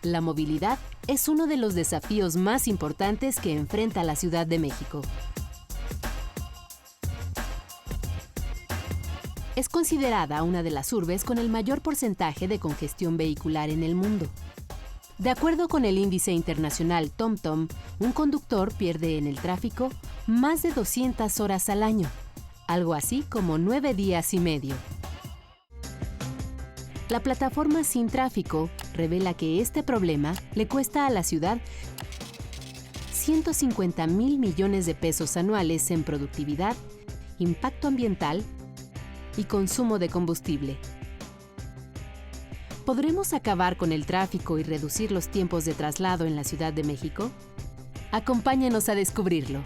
La movilidad es uno de los desafíos más importantes que enfrenta la Ciudad de México. Es considerada una de las urbes con el mayor porcentaje de congestión vehicular en el mundo. De acuerdo con el índice internacional TomTom, un conductor pierde en el tráfico más de 200 horas al año, algo así como 9 días y medio. La plataforma Sin Tráfico revela que este problema le cuesta a la ciudad 150,000 millones de pesos anuales en productividad, impacto ambiental y consumo de combustible. ¿Podremos acabar con el tráfico y reducir los tiempos de traslado en la Ciudad de México? Acompáñanos a descubrirlo.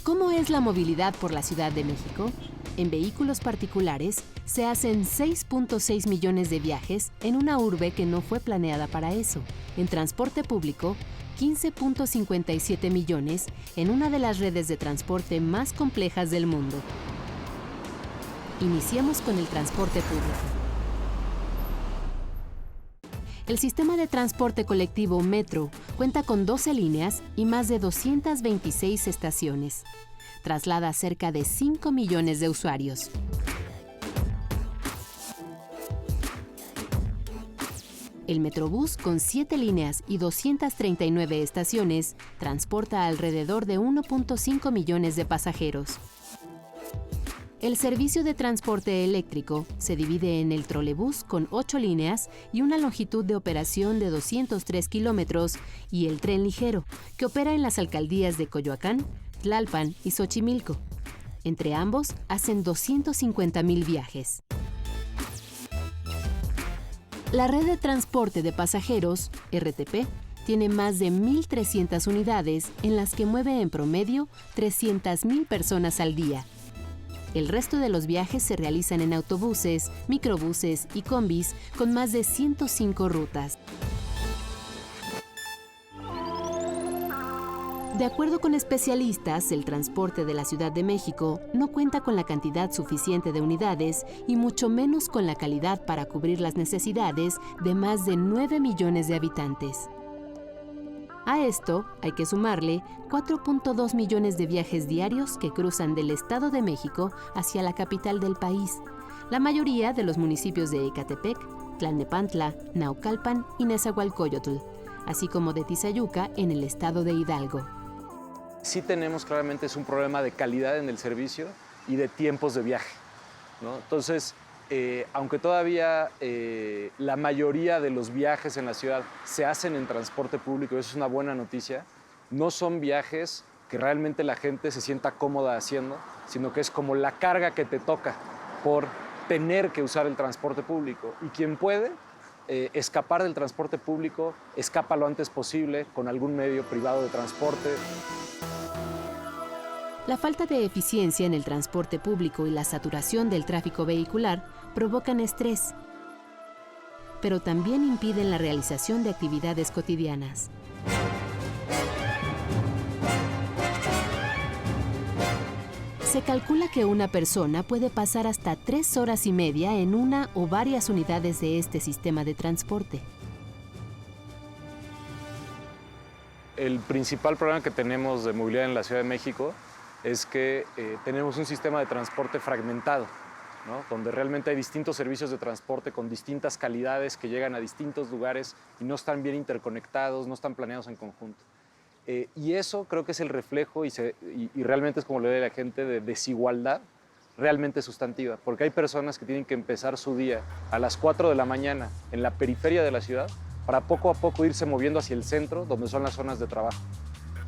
¿Cómo es la movilidad por la Ciudad de México? En vehículos particulares se hacen 6.6 millones de viajes en una urbe que no fue planeada para eso. En transporte público, 15.57 millones en una de las redes de transporte más complejas del mundo. Iniciemos con el transporte público. El sistema de transporte colectivo Metro cuenta con 12 líneas y más de 226 estaciones. Traslada a cerca de 5 millones de usuarios. El Metrobús, con 7 líneas y 239 estaciones, transporta alrededor de 1.5 millones de pasajeros. El servicio de transporte eléctrico se divide en el trolebús con 8 líneas y una longitud de operación de 203 kilómetros y el tren ligero, que opera en las alcaldías de Coyoacán, Tlalpan y Xochimilco. Entre ambos hacen 250,000 viajes. La red de transporte de pasajeros, RTP, tiene más de 1,300 unidades en las que mueve en promedio 300,000 personas al día. El resto de los viajes se realizan en autobuses, microbuses y combis con más de 105 rutas. De acuerdo con especialistas, el transporte de la Ciudad de México no cuenta con la cantidad suficiente de unidades y mucho menos con la calidad para cubrir las necesidades de más de 9 millones de habitantes. A esto hay que sumarle 4.2 millones de viajes diarios que cruzan del Estado de México hacia la capital del país, la mayoría de los municipios de Ecatepec, Tlalnepantla, Naucalpan y Nezahualcóyotl, así como de Tizayuca en el estado de Hidalgo. Sí tenemos claramente es un problema de calidad en el servicio y de tiempos de viaje, ¿no? Entonces, aunque todavía la mayoría de los viajes en la ciudad se hacen en transporte público, y eso es una buena noticia, no son viajes que realmente la gente se sienta cómoda haciendo, sino que es como la carga que te toca por tener que usar el transporte público. Y quien puede escapar del transporte público, escapa lo antes posible con algún medio privado de transporte. La falta de eficiencia en el transporte público y la saturación del tráfico vehicular provocan estrés, pero también impiden la realización de actividades cotidianas. Se calcula que una persona puede pasar hasta 3 horas y media en una o varias unidades de este sistema de transporte. El principal problema que tenemos de movilidad en la Ciudad de México es que tenemos un sistema de transporte fragmentado, ¿no? Donde realmente hay distintos servicios de transporte con distintas calidades que llegan a distintos lugares y no están bien interconectados, no están planeados en conjunto. Y eso creo que es el reflejo y realmente es como le ve la gente de desigualdad realmente sustantiva, porque hay personas que tienen que empezar su día a las 4 de la mañana en la periferia de la ciudad para poco a poco irse moviendo hacia el centro, donde son las zonas de trabajo.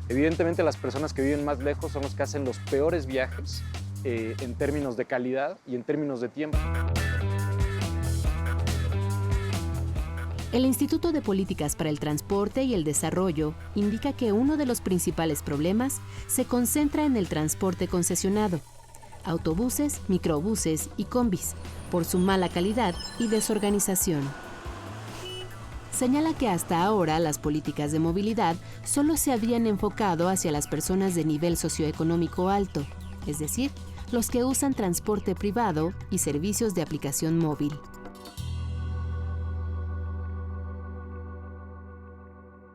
Evidentemente las personas que viven más lejos son los que hacen los peores viajes en términos de calidad y en términos de tiempo. El Instituto de Políticas para el Transporte y el Desarrollo indica que uno de los principales problemas se concentra en el transporte concesionado, autobuses, microbuses y combis, por su mala calidad y desorganización. señala que hasta ahora las políticas de movilidad solo se habían enfocado hacia las personas de nivel socioeconómico alto, es decir, los que usan transporte privado y servicios de aplicación móvil.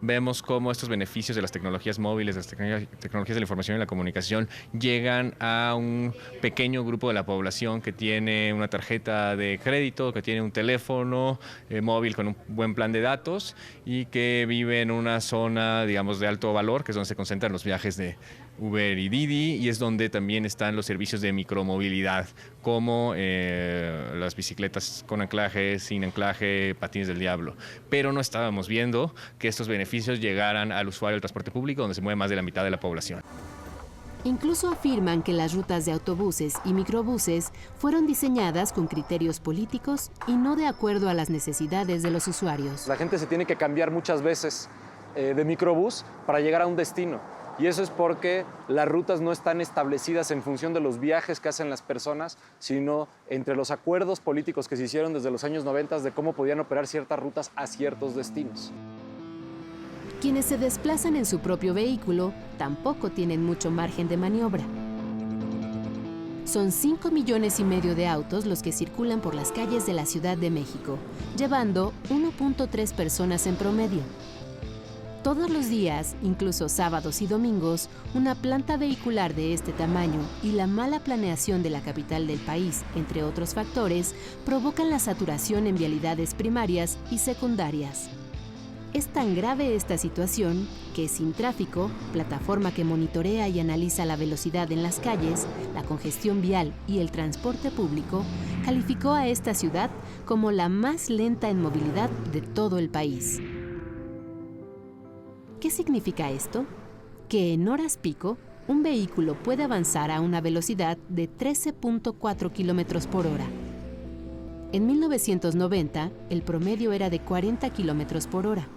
Vemos cómo estos beneficios de las tecnologías móviles, de las tecnologías de la información y la comunicación llegan a un pequeño grupo de la población que tiene una tarjeta de crédito, que tiene un teléfono móvil con un buen plan de datos y que vive en una zona, digamos, de alto valor, que es donde se concentran los viajes de Uber y Didi, y es donde también están los servicios de micromovilidad, como las bicicletas con anclaje, sin anclaje, patines del diablo. Pero no estábamos viendo que estos beneficios llegaran al usuario del transporte público, donde se mueve más de la mitad de la población. Incluso afirman que las rutas de autobuses y microbuses fueron diseñadas con criterios políticos y no de acuerdo a las necesidades de los usuarios. La gente se tiene que cambiar muchas veces de microbús para llegar a un destino. Y eso es porque las rutas no están establecidas en función de los viajes que hacen las personas, sino entre los acuerdos políticos que se hicieron desde los años 90 de cómo podían operar ciertas rutas a ciertos destinos. Quienes se desplazan en su propio vehículo tampoco tienen mucho margen de maniobra. Son 5,5 millones de autos los que circulan por las calles de la Ciudad de México, llevando 1.3 personas en promedio. Todos los días, incluso sábados y domingos, una planta vehicular de este tamaño y la mala planeación de la capital del país, entre otros factores, provocan la saturación en vialidades primarias y secundarias. Es tan grave esta situación que Sin Tráfico, plataforma que monitorea y analiza la velocidad en las calles, la congestión vial y el transporte público, calificó a esta ciudad como la más lenta en movilidad de todo el país. ¿Qué significa esto? Que en horas pico, un vehículo puede avanzar a una velocidad de 13.4 kilómetros por hora. En 1990, el promedio era de 40 kilómetros por hora.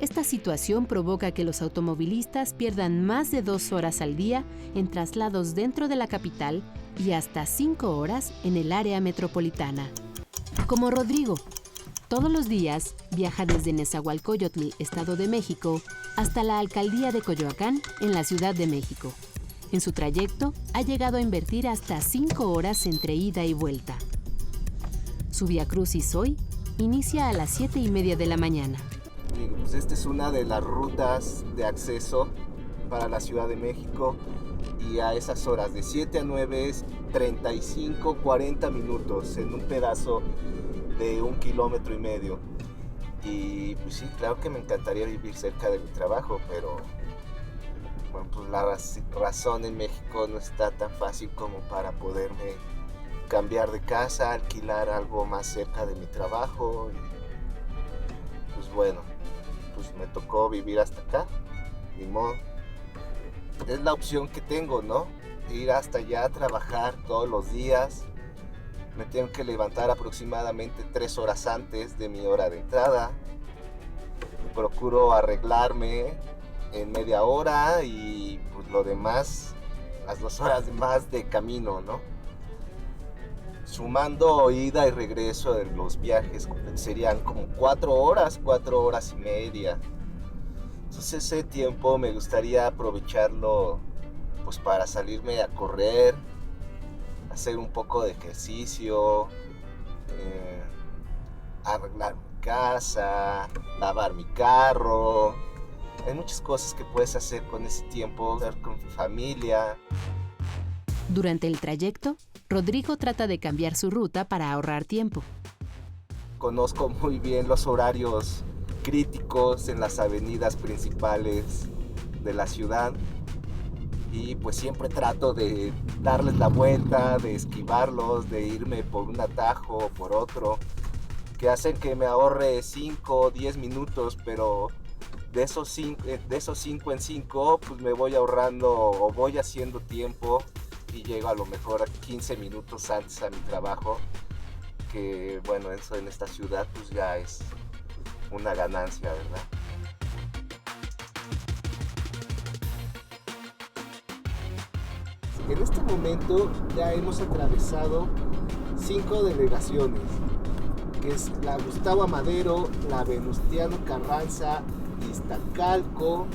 Esta situación provoca que los automovilistas pierdan más de 2 horas al día en traslados dentro de la capital y hasta 5 horas en el área metropolitana. Como Rodrigo. Todos los días viaja desde Nezahualcóyotl, Estado de México, hasta la alcaldía de Coyoacán, en la Ciudad de México. En su trayecto ha llegado a invertir hasta 5 horas entre ida y vuelta. Su viacrucis hoy inicia a las 7:30 de la mañana. Pues esta es una de las rutas de acceso para la Ciudad de México y a esas horas de 7 a 9 es 35, 40 minutos en un pedazo de 1,5 kilómetros. Y pues sí, claro que me encantaría vivir cerca de mi trabajo, pero bueno, pues la razón en México no está tan fácil como para poderme cambiar de casa, alquilar algo más cerca de mi trabajo. Y pues bueno, pues me tocó vivir hasta acá, ni modo. Es la opción que tengo, ¿no? Ir hasta allá a trabajar todos los días. Me tengo que levantar aproximadamente 3 horas antes de mi hora de entrada. Procuro arreglarme en media hora y pues lo demás, las 2 horas más de camino, ¿no? Sumando ida y regreso de los viajes serían como 4 horas y media. Entonces ese tiempo me gustaría aprovecharlo pues para salirme a correr, hacer un poco de ejercicio, arreglar mi casa, lavar mi carro. Hay muchas cosas que puedes hacer con ese tiempo, estar con tu familia. Durante el trayecto, Rodrigo trata de cambiar su ruta para ahorrar tiempo. Conozco muy bien los horarios críticos en las avenidas principales de la ciudad. Y pues siempre trato de darles la vuelta, de esquivarlos, de irme por un atajo o por otro, que hacen que me ahorre 5 o 10 minutos, pero de esos 5 en 5 pues me voy ahorrando o voy haciendo tiempo y llego a lo mejor a 15 minutos antes a mi trabajo, que bueno, eso en esta ciudad pues ya es una ganancia, ¿verdad? En este momento ya hemos atravesado 5 delegaciones que es la Gustavo Amadero, la Venustiano Carranza, Iztacalco.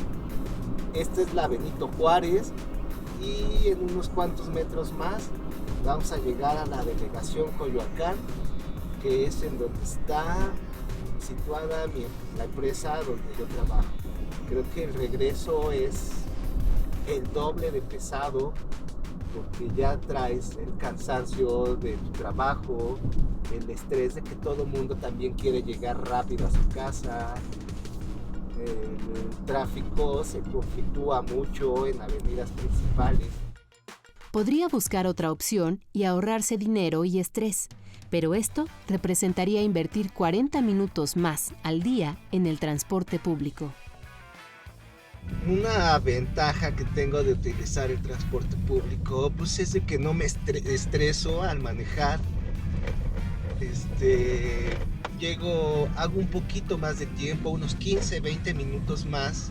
Esta es la Benito Juárez y en unos cuantos metros más vamos a llegar a la delegación Coyoacán, que es en donde está situada la empresa donde yo trabajo. Creo que el regreso es el doble de pesado porque ya traes el cansancio de tu trabajo, el estrés de que todo el mundo también quiere llegar rápido a su casa. El tráfico se conflictúa mucho en avenidas principales. Podría buscar otra opción y ahorrarse dinero y estrés, pero esto representaría invertir 40 minutos más al día en el transporte público. Una ventaja que tengo de utilizar el transporte público pues es de que no me estreso al manejar. Hago un poquito más de tiempo, unos 15, 20 minutos más.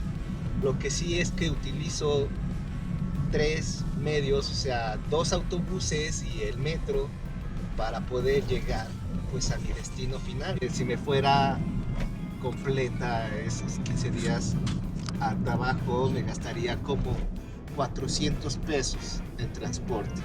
Lo que sí es que utilizo 3 medios, o sea, 2 autobuses y el metro para poder llegar pues a mi destino final. Si me fuera completa esos 15 días al trabajo, me gastaría como 400 pesos en transporte.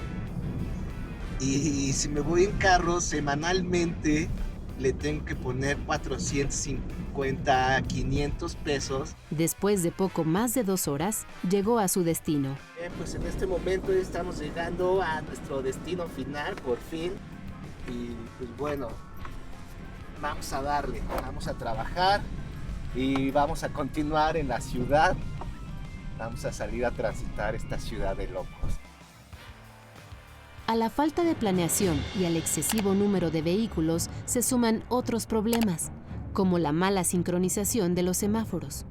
Y si me voy en carro, semanalmente le tengo que poner 450, 500 pesos. Después de poco más de 2 horas, llegó a su destino. Pues en este momento estamos llegando a nuestro destino final, por fin. Y pues bueno, vamos a darle, vamos a trabajar y vamos a continuar en la ciudad. Vamos a salir a transitar esta ciudad de locos. A la falta de planeación y al excesivo número de vehículos se suman otros problemas, como la mala sincronización de los semáforos.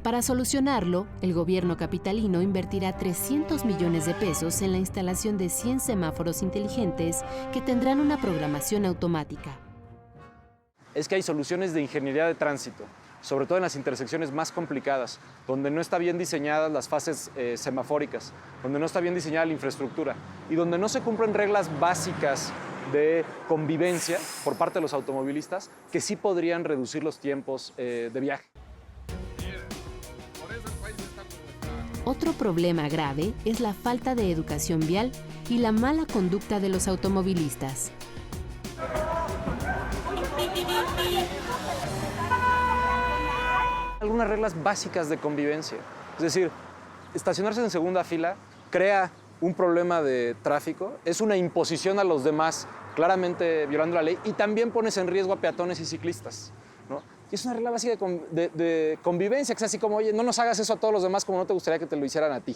Para solucionarlo, el gobierno capitalino invertirá 300 millones de pesos en la instalación de 100 semáforos inteligentes que tendrán una programación automática. Es que hay soluciones de ingeniería de tránsito, sobre todo en las intersecciones más complicadas, donde no está bien diseñadas las fases semafóricas, donde no está bien diseñada la infraestructura y donde no se cumplen reglas básicas de convivencia por parte de los automovilistas que sí podrían reducir los tiempos de viaje. Otro problema grave es la falta de educación vial y la mala conducta de los automovilistas. Algunas reglas básicas de convivencia, es decir, estacionarse en segunda fila crea un problema de tráfico, es una imposición a los demás, claramente violando la ley, y también pones en riesgo a peatones y ciclistas, ¿no? Y es una regla básica de convivencia, que es así como, oye, no nos hagas eso a todos los demás como no te gustaría que te lo hicieran a ti.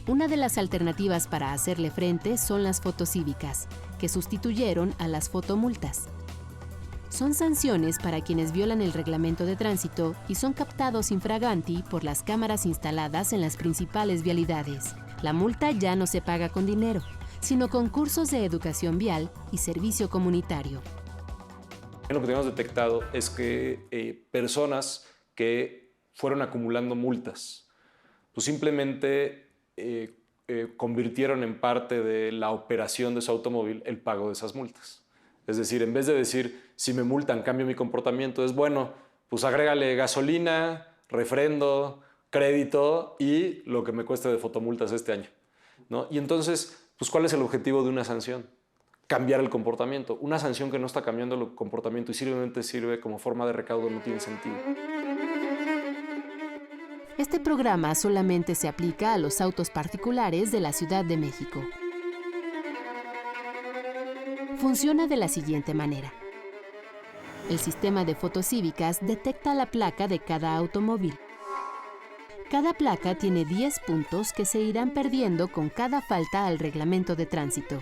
Una de las alternativas para hacerle frente son las fotocívicas, que sustituyeron a las fotomultas. Son sanciones para quienes violan el reglamento de tránsito y son captados infraganti por las cámaras instaladas en las principales vialidades. La multa ya no se paga con dinero, sino con cursos de educación vial y servicio comunitario. Lo que tenemos detectado es que personas que fueron acumulando multas, pues simplemente convirtieron en parte de la operación de su automóvil el pago de esas multas. Es decir, en vez de decir, si me multan, cambio mi comportamiento, es bueno, pues agrégale gasolina, refrendo, crédito y lo que me cueste de fotomultas este año, ¿no? Y entonces, pues, ¿cuál es el objetivo de una sanción? Cambiar el comportamiento. Una sanción que no está cambiando el comportamiento y simplemente sirve como forma de recaudo no tiene sentido. Este programa solamente se aplica a los autos particulares de la Ciudad de México. Funciona de la siguiente manera. El sistema de fotocívicas detecta la placa de cada automóvil. Cada placa tiene 10 puntos que se irán perdiendo con cada falta al reglamento de tránsito.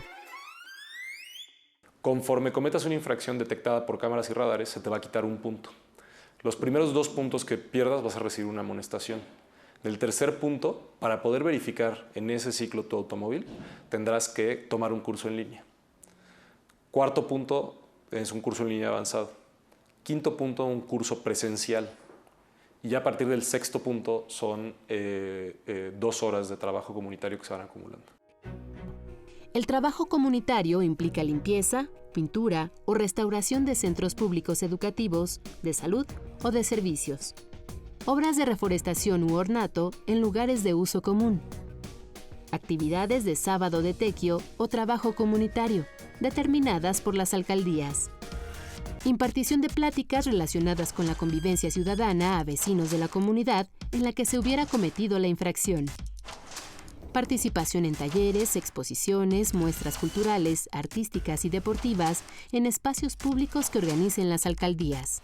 Conforme cometas una infracción detectada por cámaras y radares, se te va a quitar un punto. Los primeros 2 puntos que pierdas vas a recibir una amonestación. Del tercer punto, para poder verificar en ese ciclo tu automóvil, tendrás que tomar un curso en línea. Cuarto punto es un curso en línea avanzado. Quinto punto, un curso presencial. Y ya a partir del sexto punto son 2 horas de trabajo comunitario que se van acumulando. El trabajo comunitario implica limpieza, pintura o restauración de centros públicos educativos, de salud o de servicios. Obras de reforestación u ornato en lugares de uso común. Actividades de sábado de tequio o trabajo comunitario, determinadas por las alcaldías. Impartición de pláticas relacionadas con la convivencia ciudadana a vecinos de la comunidad en la que se hubiera cometido la infracción. Participación en talleres, exposiciones, muestras culturales, artísticas y deportivas en espacios públicos que organicen las alcaldías.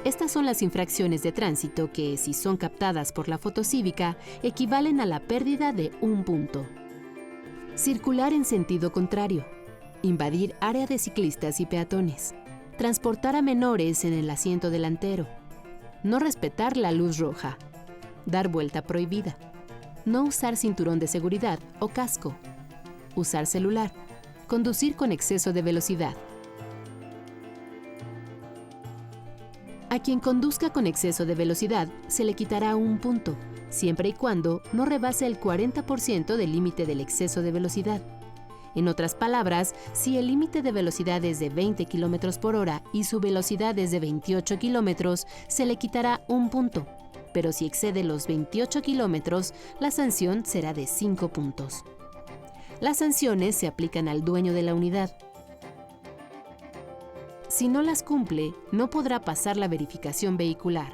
Estas son las infracciones de tránsito que, si son captadas por la fotocívica, equivalen a la pérdida de 1 punto. Circular en sentido contrario. Invadir área de ciclistas y peatones. Transportar a menores en el asiento delantero. No respetar la luz roja. Dar vuelta prohibida. No usar cinturón de seguridad o casco. Usar celular. Conducir con exceso de velocidad. A quien conduzca con exceso de velocidad se le quitará 1 punto, siempre y cuando no rebase el 40% del límite del exceso de velocidad. En otras palabras, si el límite de velocidad es de 20 km por hora y su velocidad es de 28 km, se le quitará 1 punto. Pero si excede los 28 km, la sanción será de 5 puntos. Las sanciones se aplican al dueño de la unidad. Si no las cumple, no podrá pasar la verificación vehicular.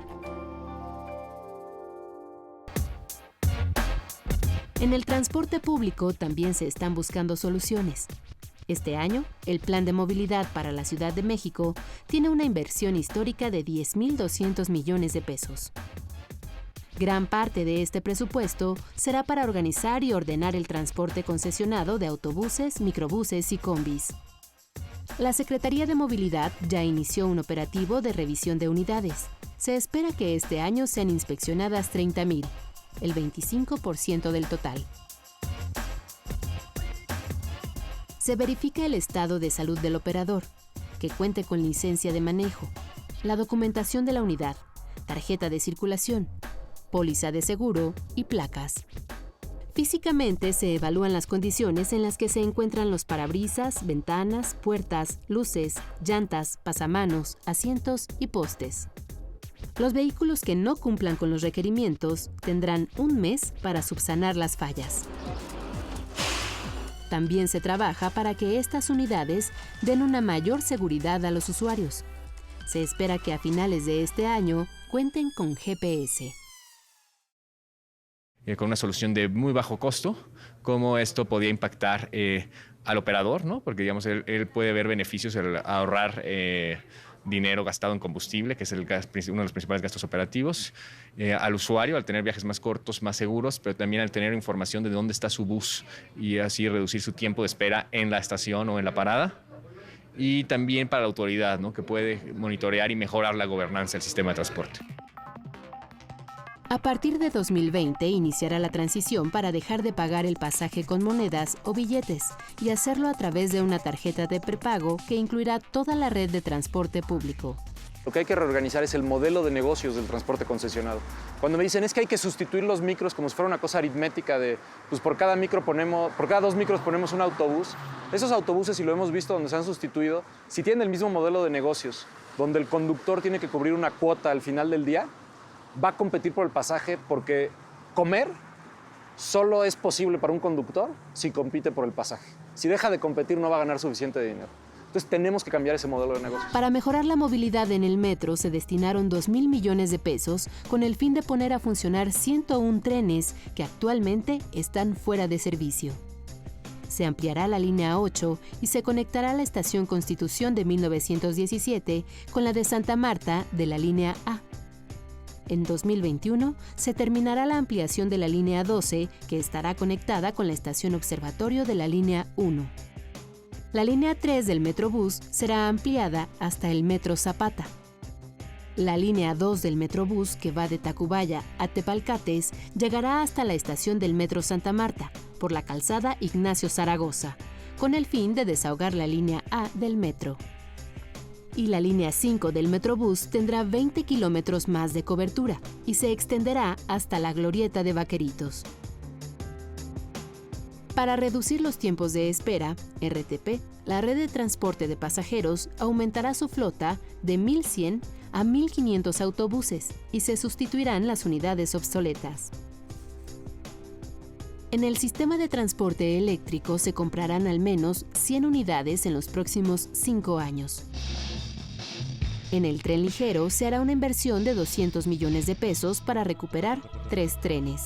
En el transporte público también se están buscando soluciones. Este año, el Plan de Movilidad para la Ciudad de México tiene una inversión histórica de 10.200 millones de pesos. Gran parte de este presupuesto será para organizar y ordenar el transporte concesionado de autobuses, microbuses y combis. La Secretaría de Movilidad ya inició un operativo de revisión de unidades. Se espera que este año sean inspeccionadas 30.000, el 25% del total. Se verifica el estado de salud del operador, que cuente con licencia de manejo, la documentación de la unidad, tarjeta de circulación, póliza de seguro y placas. Físicamente se evalúan las condiciones en las que se encuentran los parabrisas, ventanas, puertas, luces, llantas, pasamanos, asientos y postes. Los vehículos que no cumplan con los requerimientos tendrán 1 mes para subsanar las fallas. También se trabaja para que estas unidades den una mayor seguridad a los usuarios. Se espera que a finales de este año cuenten con GPS. Con una solución de muy bajo costo, cómo esto podía impactar al operador, ¿no? Porque digamos, él puede ver beneficios al ahorrar dinero gastado en combustible, que es uno de los principales gastos operativos, al usuario, al tener viajes más cortos, más seguros, pero también al tener información de dónde está su bus y así reducir su tiempo de espera en la estación o en la parada. Y también para la autoridad, ¿no? Que puede monitorear y mejorar la gobernanza del sistema de transporte. A partir de 2020 iniciará la transición para dejar de pagar el pasaje con monedas o billetes y hacerlo a través de una tarjeta de prepago que incluirá toda la red de transporte público. Lo que hay que reorganizar es el modelo de negocios del transporte concesionado. Cuando me dicen es que hay que sustituir los micros como si fuera una cosa aritmética de, pues por cada 2 micros ponemos un autobús. Esos autobuses, si lo hemos visto donde se han sustituido, si tienen el mismo modelo de negocios, donde el conductor tiene que cubrir una cuota al final del día, va a competir por el pasaje porque comer solo es posible para un conductor si compite por el pasaje. Si deja de competir no va a ganar suficiente dinero. Entonces tenemos que cambiar ese modelo de negocio. Para mejorar la movilidad en el metro se destinaron 2.000 millones de pesos con el fin de poner a funcionar 101 trenes que actualmente están fuera de servicio. Se ampliará la línea 8 y se conectará la estación Constitución de 1917 con la de Santa Marta de la línea A. En 2021 se terminará la ampliación de la línea 12, que estará conectada con la estación Observatorio de la línea 1. La línea 3 del Metrobús será ampliada hasta el Metro Zapata. La línea 2 del Metrobús, que va de Tacubaya a Tepalcates, llegará hasta la estación del Metro Santa Marta, por la calzada Ignacio Zaragoza, con el fin de desahogar la línea A del metro. Y la línea 5 del Metrobús tendrá 20 kilómetros más de cobertura y se extenderá hasta la glorieta de Vaqueritos. Para reducir los tiempos de espera, RTP, la red de transporte de pasajeros, aumentará su flota de 1.100 a 1.500 autobuses y se sustituirán las unidades obsoletas. En el sistema de transporte eléctrico se comprarán al menos 100 unidades en los próximos 5 años. En el tren ligero se hará una inversión de 200 millones de pesos para recuperar 3 trenes.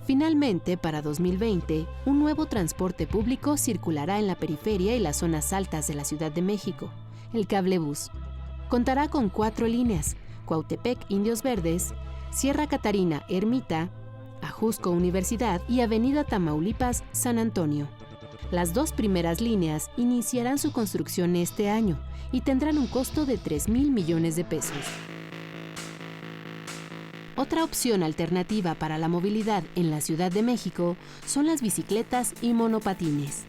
Finalmente, para 2020, un nuevo transporte público circulará en la periferia y las zonas altas de la Ciudad de México, el cablebús. Contará con 4 líneas: Cuautepec, Indios Verdes, Sierra Catarina, Ermita, Ajusco, Universidad y Avenida Tamaulipas, San Antonio. Las 2 primeras líneas iniciarán su construcción este año y tendrán un costo de 3,000 millones de pesos. Otra opción alternativa para la movilidad en la Ciudad de México son las bicicletas y monopatines.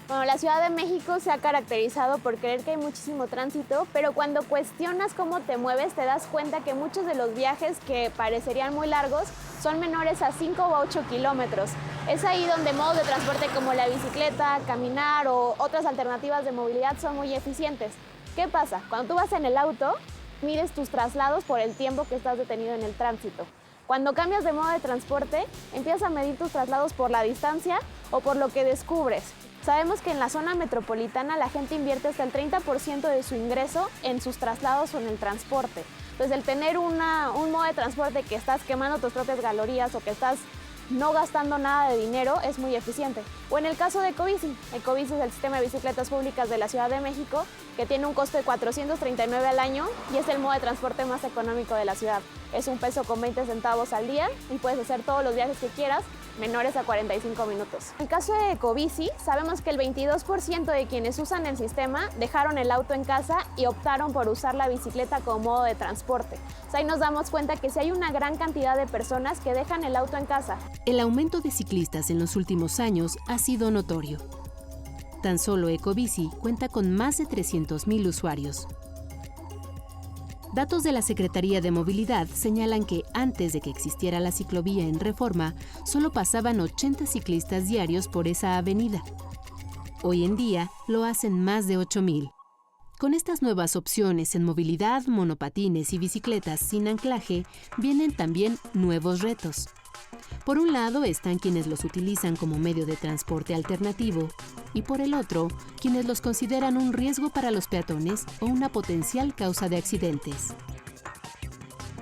Bueno, la Ciudad de México se ha caracterizado por creer que hay muchísimo tránsito, pero cuando cuestionas cómo te mueves te das cuenta que muchos de los viajes que parecerían muy largos son menores a 5 o 8 kilómetros. Es ahí donde modos de transporte como la bicicleta, caminar o otras alternativas de movilidad son muy eficientes. ¿Qué pasa? Cuando tú vas en el auto, mides tus traslados por el tiempo que estás detenido en el tránsito. Cuando cambias de modo de transporte, empiezas a medir tus traslados por la distancia o por lo que descubres. Sabemos que en la zona metropolitana la gente invierte hasta el 30% de su ingreso en sus traslados o en el transporte. Entonces, el tener un modo de transporte que estás quemando tus propias calorías o que estás no gastando nada de dinero es muy eficiente. O en el caso de Ecobici. Ecobici es el sistema de bicicletas públicas de la Ciudad de México, que tiene un costo de 439 al año y es el modo de transporte más económico de la ciudad. Es 1 peso con 20 centavos al día y puedes hacer todos los viajes que quieras, menores a 45 minutos. En el caso de Ecobici, sabemos que el 22% de quienes usan el sistema dejaron el auto en casa y optaron por usar la bicicleta como modo de transporte. O sea, ahí nos damos cuenta que sí hay una gran cantidad de personas que dejan el auto en casa. El aumento de ciclistas en los últimos años ha sido notorio. Tan solo Ecobici cuenta con más de 300,000 usuarios. Datos de la Secretaría de Movilidad señalan que antes de que existiera la ciclovía en Reforma, solo pasaban 80 ciclistas diarios por esa avenida. Hoy en día lo hacen más de 8,000. Con estas nuevas opciones en movilidad, monopatines y bicicletas sin anclaje, vienen también nuevos retos. Por un lado están quienes los utilizan como medio de transporte alternativo y por el otro, quienes los consideran un riesgo para los peatones o una potencial causa de accidentes.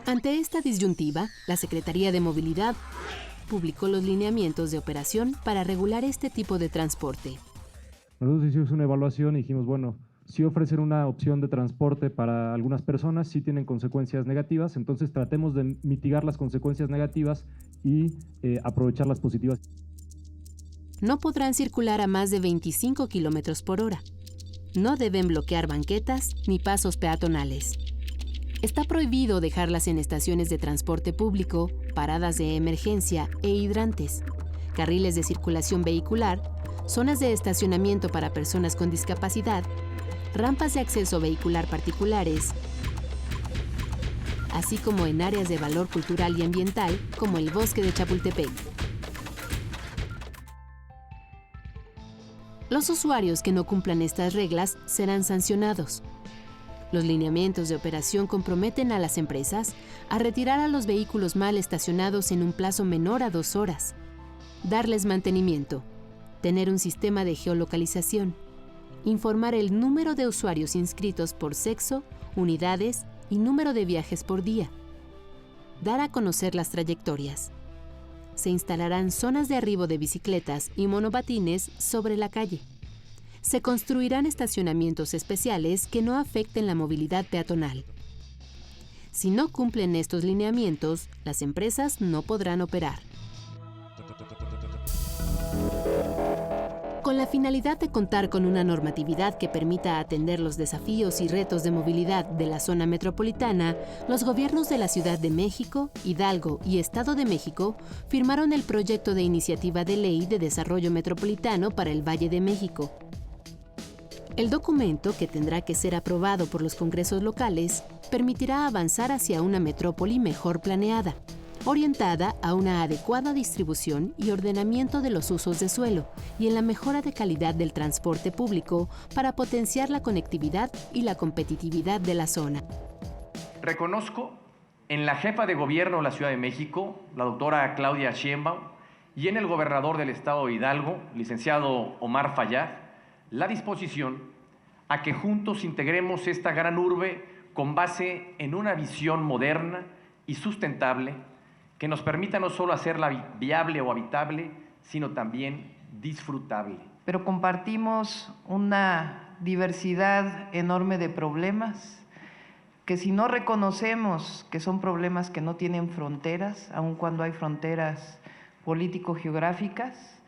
Ante esta disyuntiva, la Secretaría de Movilidad publicó los lineamientos de operación para regular este tipo de transporte. Nosotros hicimos una evaluación y dijimos, bueno, si ofrecen una opción de transporte para algunas personas, sí tienen consecuencias negativas, entonces tratemos de mitigar las consecuencias negativas y aprovechar las positivas. No podrán circular a más de 25 kilómetros por hora. No deben bloquear banquetas ni pasos peatonales. Está prohibido dejarlas en estaciones de transporte público, paradas de emergencia e hidrantes, carriles de circulación vehicular, zonas de estacionamiento para personas con discapacidad, rampas de acceso vehicular particulares, así como en áreas de valor cultural y ambiental como el Bosque de Chapultepec. Los usuarios que no cumplan estas reglas serán sancionados. Los lineamientos de operación comprometen a las empresas a retirar a los vehículos mal estacionados en un plazo menor a 2 horas, darles mantenimiento, tener un sistema de geolocalización, informar el número de usuarios inscritos por sexo, unidades y número de viajes por día, dar a conocer las trayectorias. Se instalarán zonas de arribo de bicicletas y monopatines sobre la calle. Se construirán estacionamientos especiales que no afecten la movilidad peatonal. Si no cumplen estos lineamientos, las empresas no podrán operar. Con la finalidad de contar con una normatividad que permita atender los desafíos y retos de movilidad de la zona metropolitana, los gobiernos de la Ciudad de México, Hidalgo y Estado de México firmaron el proyecto de iniciativa de ley de desarrollo metropolitano para el Valle de México. El documento, que tendrá que ser aprobado por los congresos locales, permitirá avanzar hacia una metrópoli mejor planeada, orientada a una adecuada distribución y ordenamiento de los usos de suelo y en la mejora de calidad del transporte público para potenciar la conectividad y la competitividad de la zona. Reconozco en la jefa de gobierno de la Ciudad de México, la doctora Claudia Sheinbaum, y en el gobernador del estado de Hidalgo, licenciado Omar Fayad, la disposición a que juntos integremos esta gran urbe con base en una visión moderna y sustentable que nos permita no solo hacerla viable o habitable, sino también disfrutable. Pero compartimos una diversidad enorme de problemas que si no reconocemos que son problemas que no tienen fronteras, aun cuando hay fronteras político-geográficas,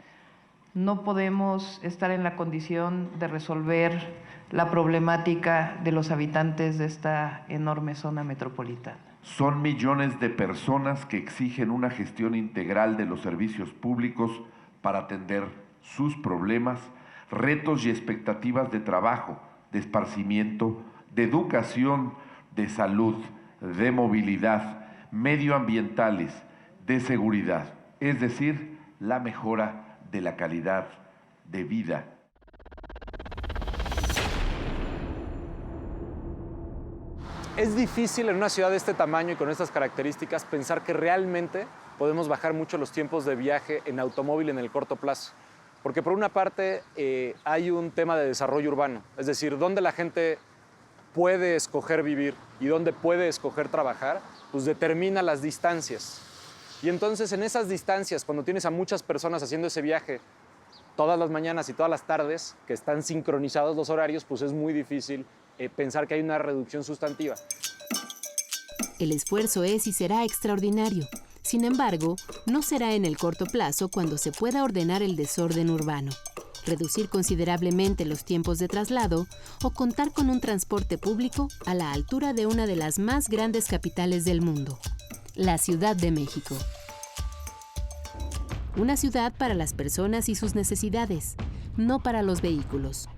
no podemos estar en la condición de resolver la problemática de los habitantes de esta enorme zona metropolitana. Son millones de personas que exigen una gestión integral de los servicios públicos para atender sus problemas, retos y expectativas de trabajo, de esparcimiento, de educación, de salud, de movilidad, medioambientales, de seguridad, es decir, la mejora de la calidad de vida. Es difícil en una ciudad de este tamaño y con estas características pensar que realmente podemos bajar mucho los tiempos de viaje en automóvil en el corto plazo. Porque por una parte hay un tema de desarrollo urbano, es decir, dónde la gente puede escoger vivir y dónde puede escoger trabajar, pues determina las distancias. Y entonces en esas distancias, cuando tienes a muchas personas haciendo ese viaje todas las mañanas y todas las tardes, que están sincronizados los horarios, pues es muy difícil pensar que hay una reducción sustantiva. El esfuerzo es y será extraordinario. Sin embargo, no será en el corto plazo cuando se pueda ordenar el desorden urbano, reducir considerablemente los tiempos de traslado o contar con un transporte público a la altura de una de las más grandes capitales del mundo, la Ciudad de México. Una ciudad para las personas y sus necesidades, no para los vehículos.